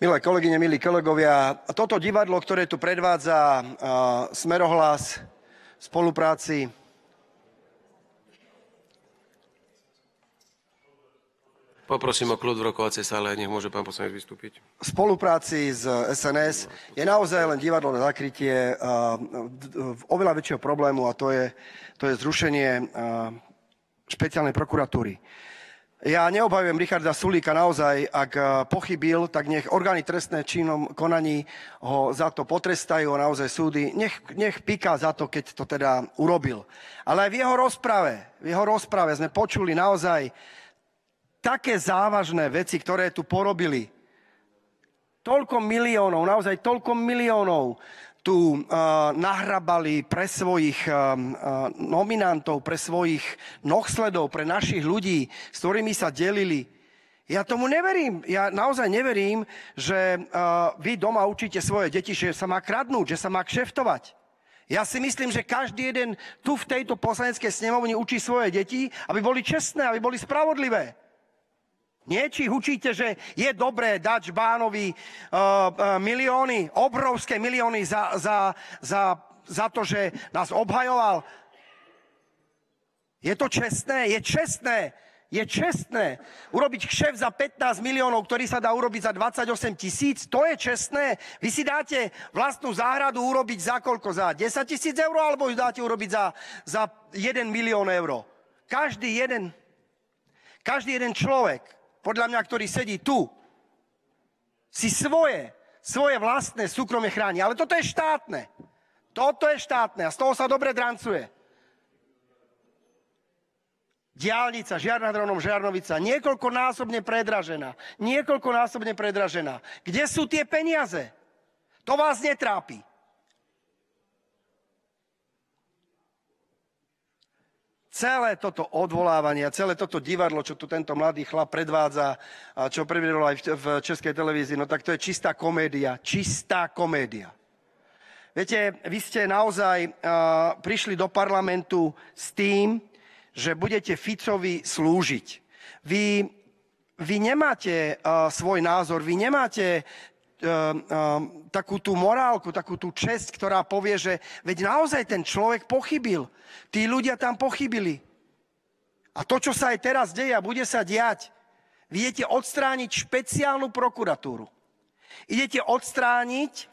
Milé kolegyne, milí kolegovia, toto divadlo, ktoré tu predvádza Smerohlas v spolupráci Poprosím o kľud v rokovacej sále, nech môže pán poslanec vystúpiť. V spolupráci s SNS je naozaj len divadlo na zakrytie oveľa väčšieho problému, a to je zrušenie špeciálnej prokuratúry. Ja neobhajujem Richarda Sulíka naozaj, ak pochybil, tak nech orgány trestné činnom konaní ho za to potrestajú, a naozaj súdy, nech píka za to, keď to teda urobil. Ale aj v jeho rozprave sme počuli naozaj také závažné veci, ktoré tu porobili. Toľko miliónov, naozaj toľko miliónov tu nahrabali pre svojich nominantov, pre svojich nohsledov, pre našich ľudí, s ktorými sa delili. Ja tomu neverím. Ja naozaj neverím, že vy doma učíte svoje deti, že sa má kradnúť, že sa má kšeftovať. Ja si myslím, že každý jeden tu v tejto poslaneckej snemovni učí svoje deti, aby boli čestné, aby boli spravodlivé. Nie, či učíte, že je dobré dať Žbánovi milióny, obrovské milióny za to, že nás obhajoval. Je to čestné? Je čestné. Je čestné urobiť kšeft za 15 miliónov, ktorý sa dá urobiť za 28 000? To je čestné? Vy si dáte vlastnú záhradu urobiť za koľko? Za 10 000 eur, alebo ju dáte urobiť za 1 milión eur? Každý jeden človek, podľa mňa, ktorý sedí tu, si svoje vlastné súkromie chráni. Ale toto je štátne. Toto je štátne a z toho sa dobre drancuje. Diaľnica Žiar nad Hronom, Žiarnovica, niekoľkonásobne predražená. Kde sú tie peniaze? To vás netrápi. Celé toto odvolávanie, celé toto divadlo, čo tu tento mladý chlap predvádza, a čo predviedol aj v Českej televízii, no tak to je čistá komédia. Čistá komédia. Viete, vy ste naozaj prišli do parlamentu s tým, že budete Ficovi slúžiť. Vy nemáte svoj názor, vy nemáte takú tú morálku, takú tú česť, ktorá povie, že veď naozaj ten človek pochybil. Tí ľudia tam pochybili. A to, čo sa aj teraz deje a bude sa diať, vy idete odstrániť špeciálnu prokuratúru. Idete odstrániť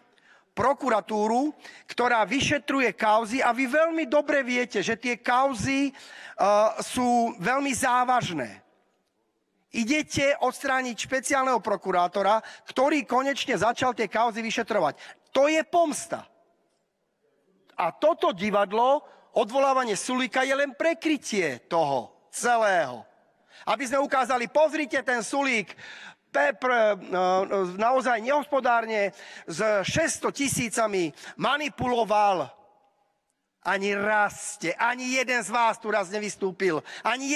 prokuratúru, ktorá vyšetruje kauzy, a vy veľmi dobre viete, že tie kauzy sú veľmi závažné. Idete odstrániť špeciálneho prokurátora, ktorý konečne začal tie kauzy vyšetrovať. To je pomsta. A toto divadlo, odvolávanie Sulíka, je len prekrytie toho celého. Aby sme ukázali, pozrite, ten Sulík naozaj nehospodárne s 600 000 manipuloval. Ani jeden z vás tu raz nevystúpil. Ani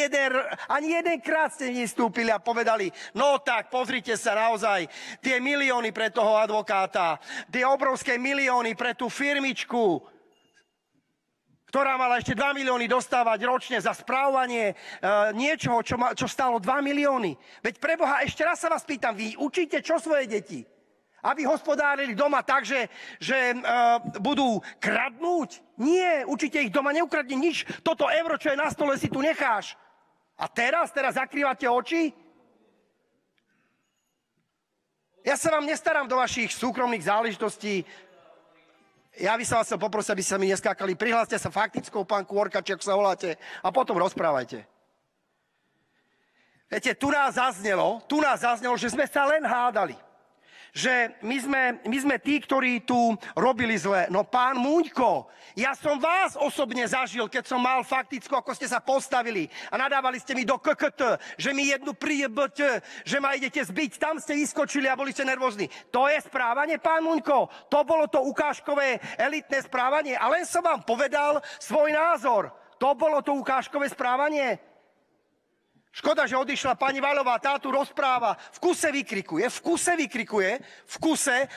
jedenkrát ste nevystúpili a povedali, no tak, pozrite sa naozaj, tie milióny pre toho advokáta, tie obrovské milióny pre tú firmičku, ktorá mala ešte 2 milióny dostávať ročne za správanie niečoho, čo stálo 2 milióny. Veď preboha, ešte raz sa vás pýtam, vy učíte čo svoje deti? Aby hospodárili doma tak, že budú kradnúť? Nie, učite ich doma, neukradne nič. Toto euro, čo je na stole, si tu necháš. A teraz zakrývate oči? Ja sa vám nestarám do vašich súkromných záležitostí. Ja by som vás chcel poprosiť, aby sa mi neskákali. Prihláste sa faktickou, pán Kôrka, či ako sa voláte, a potom rozprávajte. Viete, tu nás zaznelo, že sme sa len hádali. Že my sme tí, ktorí tu robili zle. No pán Muňko, ja som vás osobne zažil, keď som mal faktickú, ako ste sa postavili a nadávali ste mi do KKT, že mi jednu prijebete, že ma idete zbiť. Tam ste vyskočili a boli ste nervózni. To je správanie, pán Muňko? To bolo to ukážkové elitné správanie? A len som vám povedal svoj názor. To bolo to ukážkové správanie? Škoda, že odišla pani Vaľová, tá tu rozpráva, v kuse vykrikuje,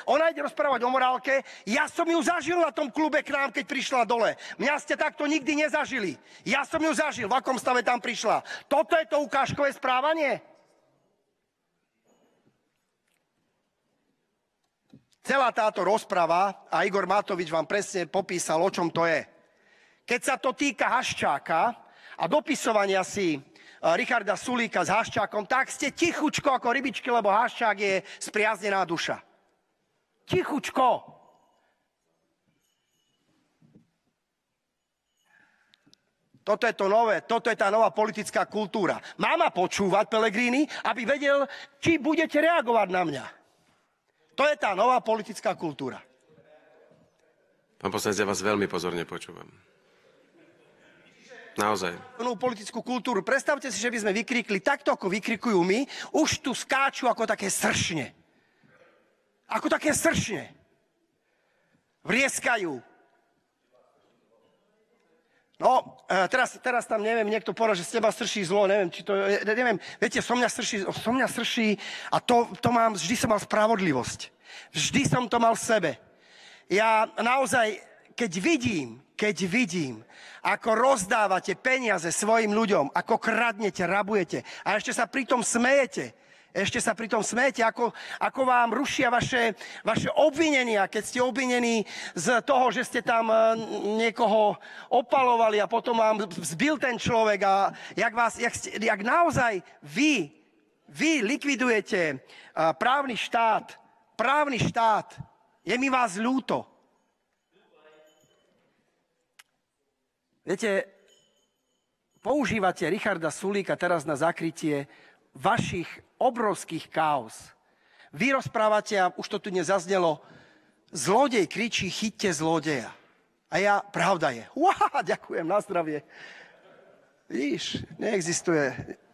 ona ide rozprávať o morálke. Ja som ju zažil na tom klube k nám, keď prišla dole. Mňa ste takto nikdy nezažili. Ja som ju zažil, v akom stave tam prišla. Toto je to ukážkové správanie? celá táto rozprava, a Igor Matovič vám presne popísal, o čom to je. Keď sa to týka Haščáka a dopisovania si Richarda Sulíka s Haščákom, tak ste tichučko ako rybičky, lebo Haščák je spriaznená duša. Tichučko. Toto je to nové, toto je tá nová politická kultúra. Má ma počúvať Pellegrini, aby vedel, či budete reagovať na mňa. To je tá nová politická kultúra. Pán poslanec, ja vás veľmi pozorne počúvam. Naozaj. Novú politickú kultúru. Predstavte si, že by sme vykrikli takto, ako vykrikujú my, už tu skáču ako také sršne. Ako také sršne. Vrieskajú. No, teraz tam, neviem, niekto povedal, že z teba srší zlo, neviem, či to, neviem, viete, so mňa srší a to mám, vždy som mal spravodlivosť. Vždy som to mal v sebe. Ja naozaj, keď vidím, ako rozdávate peniaze svojim ľuďom, ako kradnete, rabujete a ešte sa pritom smejete, ako vám rušia vaše obvinenia, keď ste obvinení z toho, že ste tam niekoho opalovali a potom vám zbil ten človek a jak naozaj vy likvidujete právny štát, je mi vás ľúto. Viete, používate Richarda Sulíka teraz na zakrytie vašich obrovských káuz. Vy rozprávate, a už to tu dnes zaznelo, zlodej kričí, chyťte zlodeja. A pravda je. Ďakujem, na zdravie. Vidíš,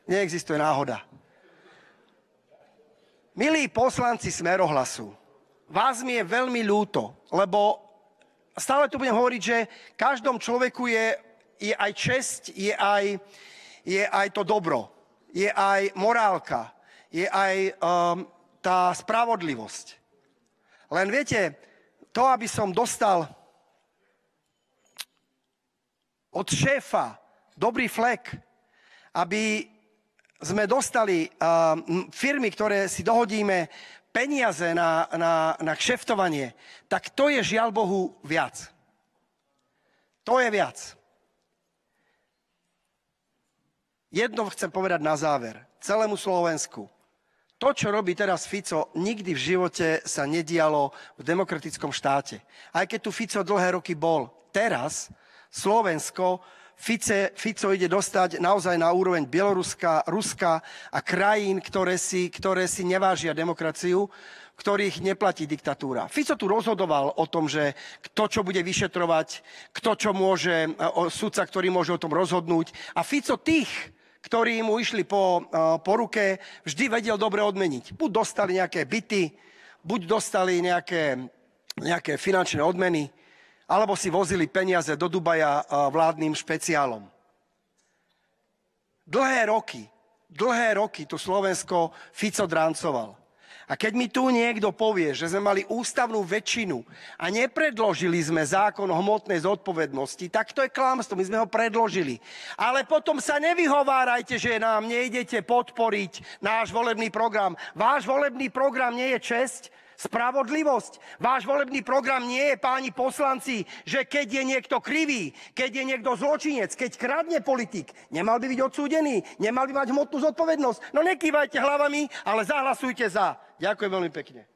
neexistuje náhoda. Milí poslanci Smerohlasu, vás mi je veľmi ľúto, lebo stále tu budem hovoriť, že každom človeku je aj česť, je aj to dobro, je aj morálka, je aj tá spravodlivosť. Len viete, to, aby som dostal od šéfa dobrý flek, aby sme dostali firmy, ktoré si dohodíme peniaze na kšeftovanie, tak to je žiaľ Bohu viac. To je viac. Jedno chcem povedať na záver. Celému Slovensku. To, čo robí teraz Fico, nikdy v živote sa nedialo v demokratickom štáte. Aj keď tu Fico dlhé roky bol. Teraz Slovensko, Fico ide dostať naozaj na úroveň Bieloruska, Ruska a krajín, ktoré si nevážia demokraciu, ktorých neplatí diktatúra. Fico tu rozhodoval o tom, že kto čo bude vyšetrovať, kto čo môže, sudca, ktorý môže o tom rozhodnúť. A Fico tých, ktorí mu išli po ruke, vždy vedel dobre odmeniť. Buď dostali nejaké byty, buď dostali nejaké finančné odmeny, alebo si vozili peniaze do Dubaja vládnym špeciálom. Dlhé roky tu Slovensko Fico drancoval. A keď mi tu niekto povie, že sme mali ústavnú väčšinu a nepredložili sme zákon o hmotnej zodpovednosti, tak to je klamstvo, my sme ho predložili. Ale potom sa nevyhovárajte, že nám nejdete podporiť náš volebný program. Váš volebný program nie je česť, spravodlivosť. Váš volebný program nie je, páni poslanci, že keď je niekto krivý, keď je niekto zločinec, keď kradne politik, nemal by byť odsúdený, nemal by mať hmotnú zodpovednosť. No nekývajte hlavami, ale zahlasujte za. Ďakujem veľmi pekne.